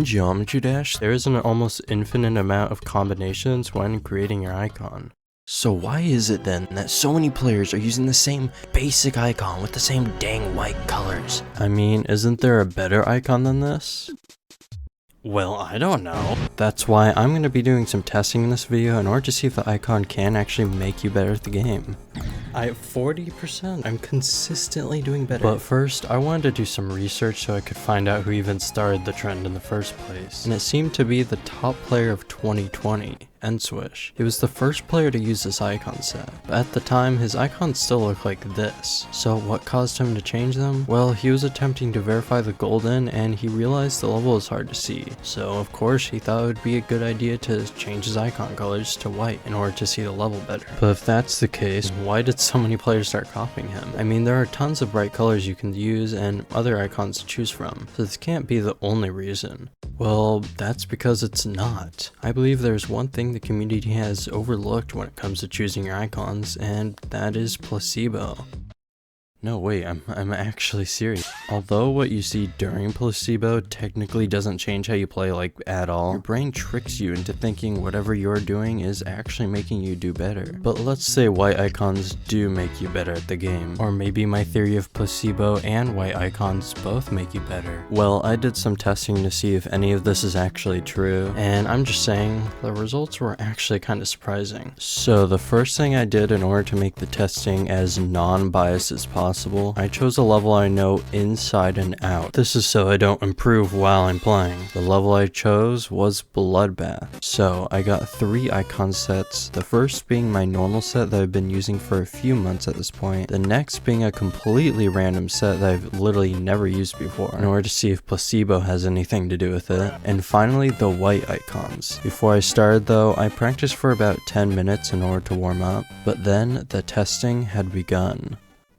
In Geometry Dash, there is an almost infinite amount of combinations when creating your icon. So why is it then that so many players are using the same basic icon with the same dang white colors? I mean, isn't there a better icon than this? Well, I don't know. That's why I'm going to be doing some testing in this video in order to see if the icon can actually make you better at the game. I have 40%. I'm consistently doing better. But first, I wanted to do some research so I could find out who even started the trend in the first place. And it seemed to be the top player of 2020. Swish. He was the first player to use this icon set, but at the time his icons still looked like this. So what caused him to change them? Well, he was attempting to verify the golden and he realized the level was hard to see. So of course he thought it would be a good idea to change his icon colors to white in order to see the level better. But if that's the case, why did so many players start copying him? I mean, there are tons of bright colors you can use and other icons to choose from, so this can't be the only reason. Well, that's because it's not. I believe there's one thing the community has overlooked when it comes to choosing your icons, and that is placebo. No, wait, I'm actually serious. Although what you see during placebo technically doesn't change how you play like at all, your brain tricks you into thinking whatever you're doing is actually making you do better. But let's say white icons do make you better at the game. Or maybe my theory of placebo and white icons both make you better. Well, I did some testing to see if any of this is actually true, and I'm just saying the results were actually kind of surprising. So the first thing I did in order to make the testing as non-biased as possible, I chose a level I know inside and out. This is so I don't improve while I'm playing. The level I chose was Bloodbath. So I got 3 icon sets, the first being my normal set that I've been using for a few months at this point, the next being a completely random set that I've literally never used before in order to see if placebo has anything to do with it, and finally the white icons. Before I started though, I practiced for about 10 minutes in order to warm up, but then the testing had begun.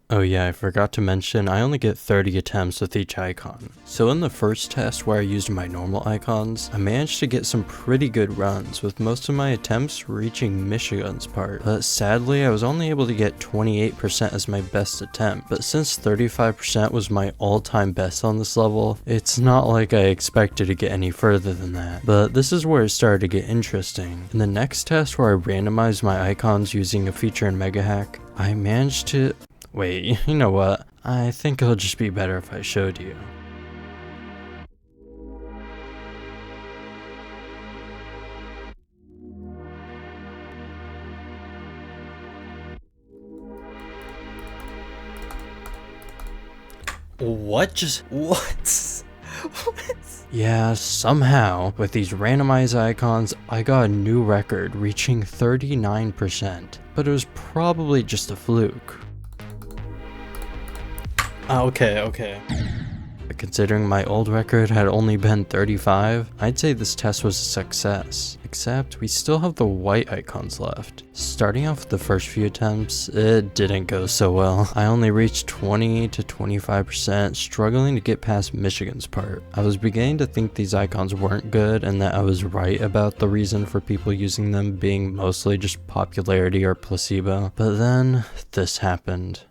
Oh yeah, I forgot to mention, I only get 30 attempts with each icon. So in the first test where I used my normal icons, I managed to get some pretty good runs, with most of my attempts reaching Michigan's part. But sadly, I was only able to get 28% as my best attempt. But since 35% was my all-time best on this level, it's not like I expected to get any further than that. But this is where it started to get interesting. In the next test where I randomized my icons using a feature in Mega Hack, I managed to... Wait, you know what? I think it'll just be better if I showed you. What? What? Yeah, somehow, with these randomized icons, I got a new record, reaching 39%. But it was probably just a fluke. Okay. Considering my old record had only been 35, I'd say this test was a success. Except, we still have the white icons left. Starting off with the first few attempts, it didn't go so well. I only reached 20 to 25%, struggling to get past Michigan's part. I was beginning to think these icons weren't good and that I was right about the reason for people using them being mostly just popularity or placebo. But then, this happened.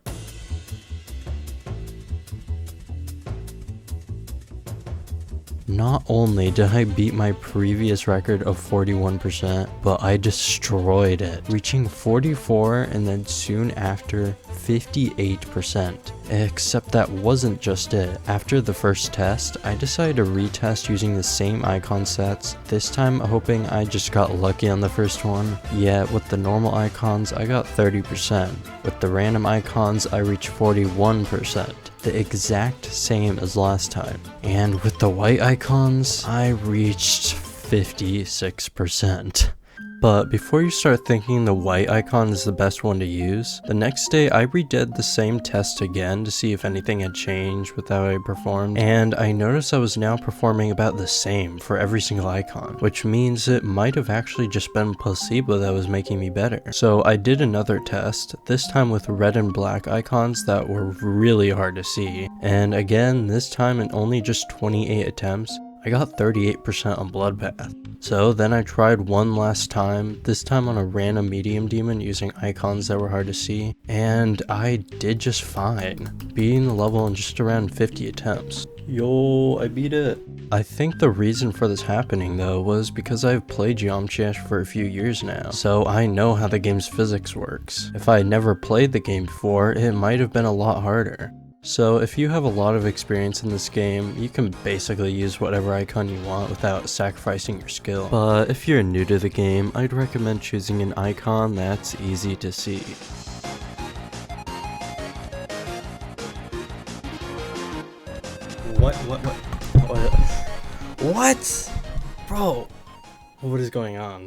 Not only did I beat my previous record of 41%, but I destroyed it, reaching 44 and then soon after 58%. Except that wasn't just it. After the first test, I decided to retest using the same icon sets, this time hoping I just got lucky on the first one. Yet with the normal icons, I got 30%. With the random icons, I reached 41%. The exact same as last time. And with the white icons, I reached 56%. But before you start thinking the white icon is the best one to use, the next day I redid the same test again to see if anything had changed with how I performed, and I noticed I was now performing about the same for every single icon, which means it might have actually just been placebo that was making me better. So I did another test, this time with red and black icons that were really hard to see, and again, this time in only just 28 attempts, I got 38% on Bloodbath. So then I tried one last time, this time on a random medium demon using icons that were hard to see, and I did just fine, beating the level in just around 50 attempts. Yo, I beat it. I think the reason for this happening though was because I've played Geometry Dash for a few years now, so I know how the game's physics works. If I had never played the game before, it might have been a lot harder. So if you have a lot of experience in this game, you can basically use whatever icon you want without sacrificing your skill. But if you're new to the game, I'd recommend choosing an icon that's easy to see. What? Bro, what is going on?